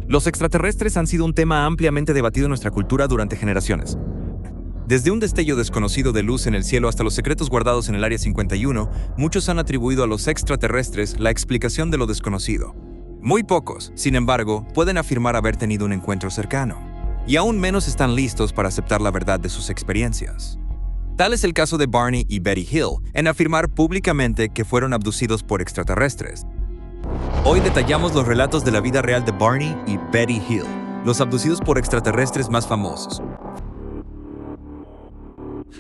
Los extraterrestres han sido un tema ampliamente debatido en nuestra cultura durante generaciones. Desde un destello desconocido de luz en el cielo hasta los secretos guardados en el Área 51, muchos han atribuido a los extraterrestres la explicación de lo desconocido. Muy pocos, sin embargo, pueden afirmar haber tenido un encuentro cercano, y aún menos están listos para aceptar la verdad de sus experiencias. Tal es el caso de Barney y Betty Hill, en afirmar públicamente que fueron abducidos por extraterrestres. Hoy detallamos los relatos de la vida real de Barney y Betty Hill, los abducidos por extraterrestres más famosos.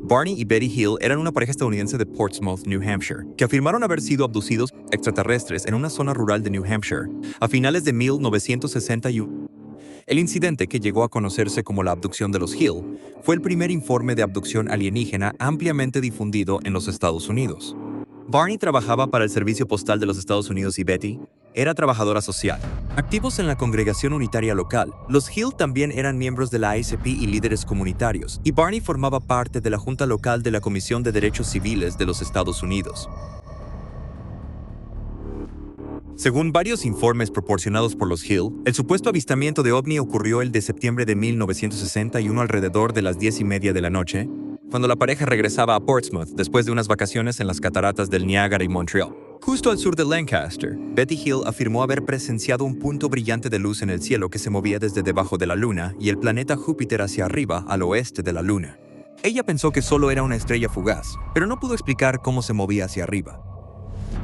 Barney y Betty Hill eran una pareja estadounidense de Portsmouth, New Hampshire, que afirmaron haber sido abducidos por extraterrestres en una zona rural de New Hampshire a finales de 1961. El incidente, que llegó a conocerse como la abducción de los Hill, fue el primer informe de abducción alienígena ampliamente difundido en los Estados Unidos. Barney trabajaba para el Servicio Postal de los Estados Unidos y Betty era trabajadora social. Activos en la congregación unitaria local, los Hill también eran miembros de la ACP y líderes comunitarios, y Barney formaba parte de la Junta Local de la Comisión de Derechos Civiles de los Estados Unidos. Según varios informes proporcionados por los Hill, el supuesto avistamiento de ovni ocurrió el de septiembre de 1961 alrededor de las 10:30 de la noche, cuando la pareja regresaba a Portsmouth después de unas vacaciones en las cataratas del Niágara y Montreal. Justo al sur de Lancaster, Betty Hill afirmó haber presenciado un punto brillante de luz en el cielo que se movía desde debajo de la Luna y el planeta Júpiter hacia arriba, al oeste de la Luna. Ella pensó que solo era una estrella fugaz, pero no pudo explicar cómo se movía hacia arriba.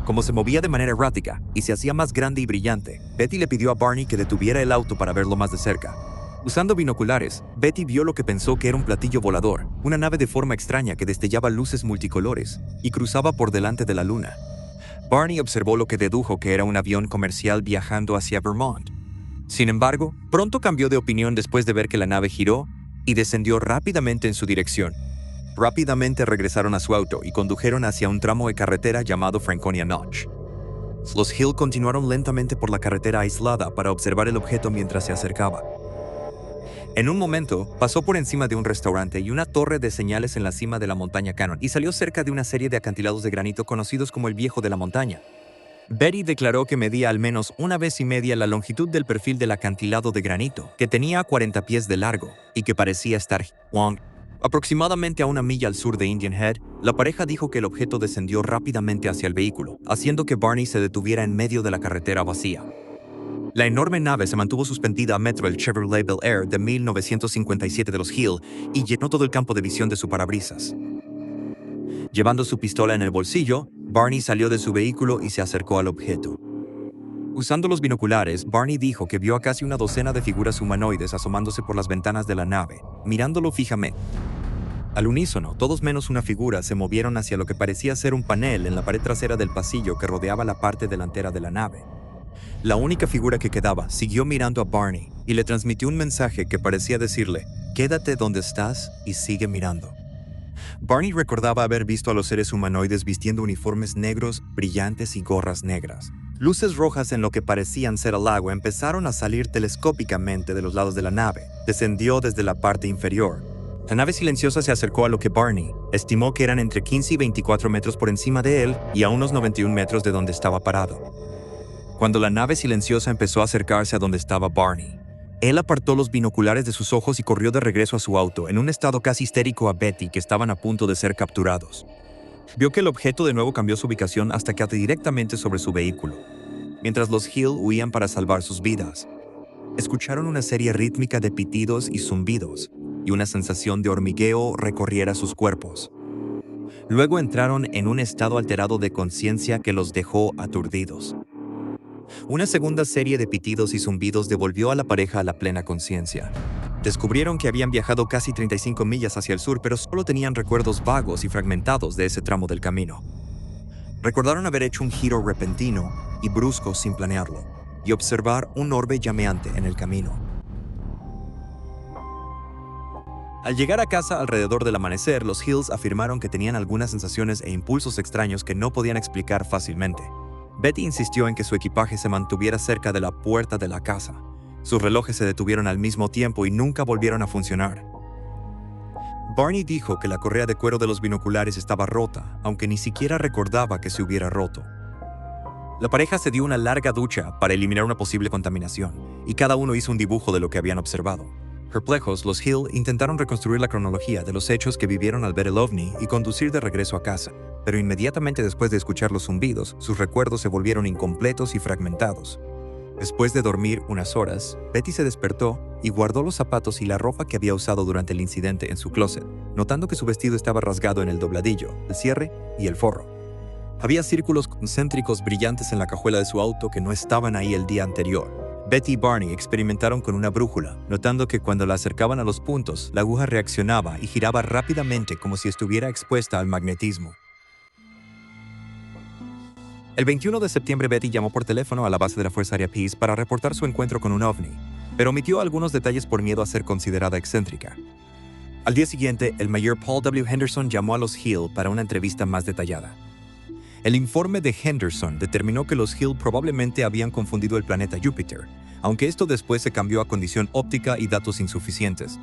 Como se movía de manera errática y se hacía más grande y brillante, Betty le pidió a Barney que detuviera el auto para verlo más de cerca. Usando binoculares, Betty vio lo que pensó que era un platillo volador, una nave de forma extraña que destellaba luces multicolores y cruzaba por delante de la Luna. Barney observó lo que dedujo que era un avión comercial viajando hacia Vermont. Sin embargo, pronto cambió de opinión después de ver que la nave giró y descendió rápidamente en su dirección. Rápidamente regresaron a su auto y condujeron hacia un tramo de carretera llamado Franconia Notch. Los Hill continuaron lentamente por la carretera aislada para observar el objeto mientras se acercaba. En un momento, pasó por encima de un restaurante y una torre de señales en la cima de la montaña Cannon y salió cerca de una serie de acantilados de granito conocidos como el Viejo de la Montaña. Betty declaró que medía al menos 1,5 veces la longitud del perfil del acantilado de granito, que tenía 40 pies de largo y que parecía estar aproximadamente a 1 milla al sur de Indian Head. La pareja dijo que el objeto descendió rápidamente hacia el vehículo, haciendo que Barney se detuviera en medio de la carretera vacía. La enorme nave se mantuvo suspendida a metro del Chevrolet Bel Air de 1957 de los Hill y llenó todo el campo de visión de su parabrisas. Llevando su pistola en el bolsillo, Barney salió de su vehículo y se acercó al objeto. Usando los binoculares, Barney dijo que vio a casi una docena de figuras humanoides asomándose por las ventanas de la nave, mirándolo fijamente. Al unísono, todos menos una figura se movieron hacia lo que parecía ser un panel en la pared trasera del pasillo que rodeaba la parte delantera de la nave. La única figura que quedaba siguió mirando a Barney y le transmitió un mensaje que parecía decirle: «Quédate donde estás y sigue mirando». Barney recordaba haber visto a los seres humanoides vistiendo uniformes negros, brillantes y gorras negras. Luces rojas en lo que parecían ser el agua empezaron a salir telescópicamente de los lados de la nave. Descendió desde la parte inferior. La nave silenciosa se acercó a lo que Barney estimó que eran entre 15 y 24 metros por encima de él y a unos 91 metros de donde estaba parado. Cuando la nave silenciosa empezó a acercarse a donde estaba Barney, él apartó los binoculares de sus ojos y corrió de regreso a su auto, en un estado casi histérico, a Betty, que estaban a punto de ser capturados. Vio que el objeto de nuevo cambió su ubicación hasta que aterrizó directamente sobre su vehículo. Mientras los Hill huían para salvar sus vidas, escucharon una serie rítmica de pitidos y zumbidos, y una sensación de hormigueo recorriera sus cuerpos. Luego entraron en un estado alterado de conciencia que los dejó aturdidos. Una segunda serie de pitidos y zumbidos devolvió a la pareja a la plena conciencia. Descubrieron que habían viajado casi 35 millas hacia el sur, pero solo tenían recuerdos vagos y fragmentados de ese tramo del camino. Recordaron haber hecho un giro repentino y brusco sin planearlo, y observar un orbe llameante en el camino. Al llegar a casa alrededor del amanecer, los Hills afirmaron que tenían algunas sensaciones e impulsos extraños que no podían explicar fácilmente. Betty insistió en que su equipaje se mantuviera cerca de la puerta de la casa. Sus relojes se detuvieron al mismo tiempo y nunca volvieron a funcionar. Barney dijo que la correa de cuero de los binoculares estaba rota, aunque ni siquiera recordaba que se hubiera roto. La pareja se dio una larga ducha para eliminar una posible contaminación, y cada uno hizo un dibujo de lo que habían observado. Perplejos, los Hill intentaron reconstruir la cronología de los hechos que vivieron al ver el ovni y conducir de regreso a casa, pero inmediatamente después de escuchar los zumbidos, sus recuerdos se volvieron incompletos y fragmentados. Después de dormir unas horas, Betty se despertó y guardó los zapatos y la ropa que había usado durante el incidente en su closet, notando que su vestido estaba rasgado en el dobladillo, el cierre y el forro. Había círculos concéntricos brillantes en la cajuela de su auto que no estaban ahí el día anterior. Betty y Barney experimentaron con una brújula, notando que cuando la acercaban a los puntos, la aguja reaccionaba y giraba rápidamente como si estuviera expuesta al magnetismo. El 21 de septiembre, Betty llamó por teléfono a la base de la Fuerza Aérea Pease para reportar su encuentro con un ovni, pero omitió algunos detalles por miedo a ser considerada excéntrica. Al día siguiente, el mayor Paul W. Henderson llamó a los Hill para una entrevista más detallada. El informe de Henderson determinó que los Hill probablemente habían confundido el planeta Júpiter, aunque esto después se cambió a condición óptica y datos insuficientes.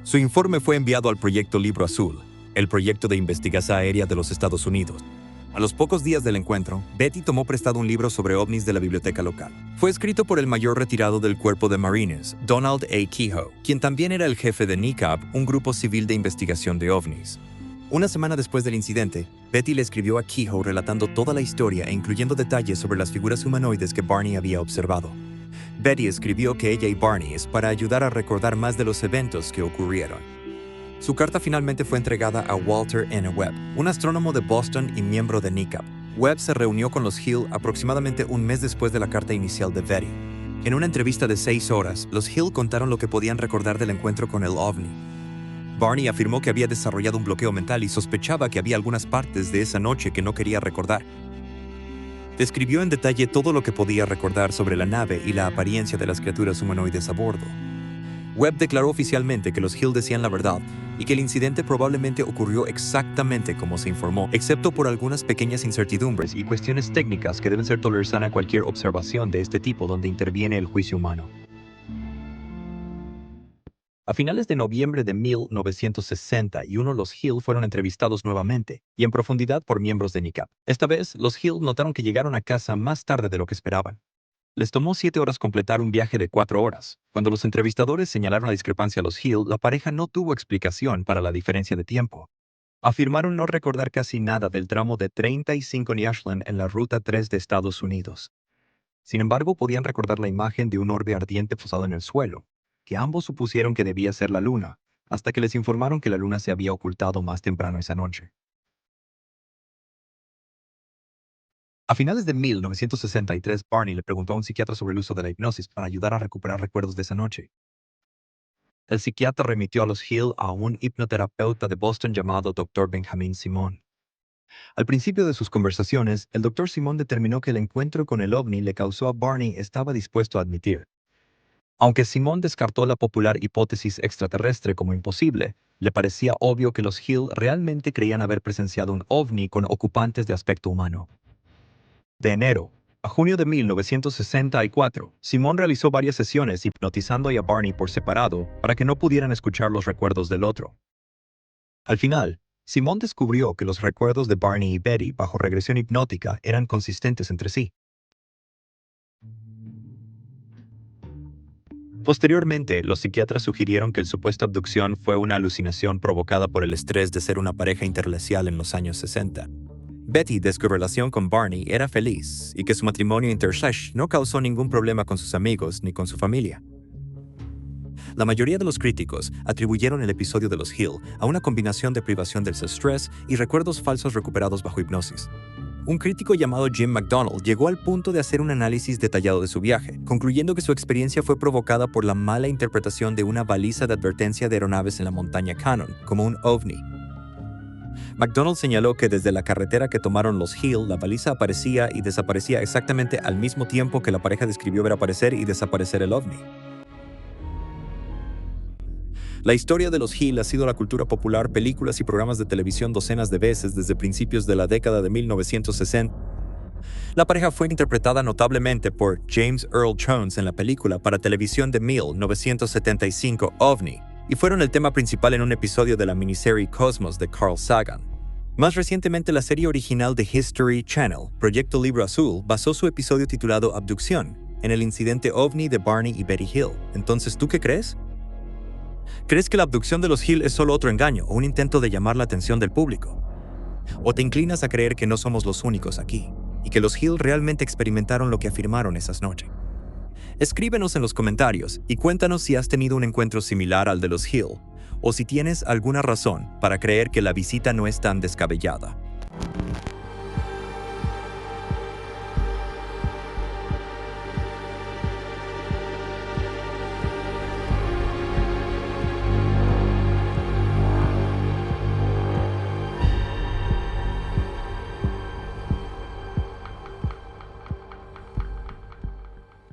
Su informe fue enviado al Proyecto Libro Azul, el proyecto de investigación aérea de los Estados Unidos. A los pocos días del encuentro, Betty tomó prestado un libro sobre ovnis de la biblioteca local. Fue escrito por el mayor retirado del Cuerpo de Marines, Donald A. Kehoe, quien también era el jefe de NICAP, un grupo civil de investigación de ovnis. Una semana después del incidente, Betty le escribió a Kehoe relatando toda la historia e incluyendo detalles sobre las figuras humanoides que Barney había observado. Betty escribió que ella y Barney es para ayudar a recordar más de los eventos que ocurrieron. Su carta finalmente fue entregada a Walter N. Webb, un astrónomo de Boston y miembro de NICAP. Webb se reunió con los Hill aproximadamente un mes después de la carta inicial de Betty. En una entrevista de 6 horas, los Hill contaron lo que podían recordar del encuentro con el ovni. Barney afirmó que había desarrollado un bloqueo mental y sospechaba que había algunas partes de esa noche que no quería recordar. Describió en detalle todo lo que podía recordar sobre la nave y la apariencia de las criaturas humanoides a bordo. Webb declaró oficialmente que los Hill decían la verdad y que el incidente probablemente ocurrió exactamente como se informó, excepto por algunas pequeñas incertidumbres y cuestiones técnicas que deben ser toleradas a cualquier observación de este tipo donde interviene el juicio humano. A finales de noviembre de 1961, los Hill fueron entrevistados nuevamente, y en profundidad por miembros de NICAP. Esta vez, los Hill notaron que llegaron a casa más tarde de lo que esperaban. Les tomó 7 horas completar un viaje de 4 horas. Cuando los entrevistadores señalaron la discrepancia a los Hill, la pareja no tuvo explicación para la diferencia de tiempo. Afirmaron no recordar casi nada del tramo de 35 en Ashland en la Ruta 3 de Estados Unidos. Sin embargo, podían recordar la imagen de un orbe ardiente posado en el suelo, que ambos supusieron que debía ser la luna, hasta que les informaron que la luna se había ocultado más temprano esa noche. A finales de 1963, Barney le preguntó a un psiquiatra sobre el uso de la hipnosis para ayudar a recuperar recuerdos de esa noche. El psiquiatra remitió a los Hill a un hipnoterapeuta de Boston llamado Dr. Benjamin Simon. Al principio de sus conversaciones, el Dr. Simon determinó que el encuentro con el ovni le causó a Barney estaba dispuesto a admitir. Aunque Simon descartó la popular hipótesis extraterrestre como imposible, le parecía obvio que los Hill realmente creían haber presenciado un ovni con ocupantes de aspecto humano. De enero a junio de 1964, Simon realizó varias sesiones hipnotizando a Barney por separado para que no pudieran escuchar los recuerdos del otro. Al final, Simon descubrió que los recuerdos de Barney y Betty bajo regresión hipnótica eran consistentes entre sí. Posteriormente, los psiquiatras sugirieron que el supuesta abducción fue una alucinación provocada por el estrés de ser una pareja interracial en los años 60. Betty, desde su relación con Barney, era feliz y que su matrimonio interracial no causó ningún problema con sus amigos ni con su familia. La mayoría de los críticos atribuyeron el episodio de los Hill a una combinación de privación del estrés y recuerdos falsos recuperados bajo hipnosis. Un crítico llamado Jim McDonald llegó al punto de hacer un análisis detallado de su viaje, concluyendo que su experiencia fue provocada por la mala interpretación de una baliza de advertencia de aeronaves en la montaña Cannon, como un ovni. McDonald señaló que desde la carretera que tomaron los Hill, la baliza aparecía y desaparecía exactamente al mismo tiempo que la pareja describió ver aparecer y desaparecer el ovni. La historia de los Hill ha sido la cultura popular, películas y programas de televisión docenas de veces desde principios de la década de 1960. La pareja fue interpretada notablemente por James Earl Jones en la película para televisión de 1975 OVNI, y fueron el tema principal en un episodio de la miniserie Cosmos de Carl Sagan. Más recientemente, la serie original de History Channel, Proyecto Libro Azul, basó su episodio titulado Abducción en el incidente OVNI de Barney y Betty Hill. Entonces, ¿tú qué crees? ¿Crees que la abducción de los Hill es solo otro engaño o un intento de llamar la atención del público? ¿O te inclinas a creer que no somos los únicos aquí y que los Hill realmente experimentaron lo que afirmaron esas noches? Escríbenos en los comentarios y cuéntanos si has tenido un encuentro similar al de los Hill o si tienes alguna razón para creer que la visita no es tan descabellada.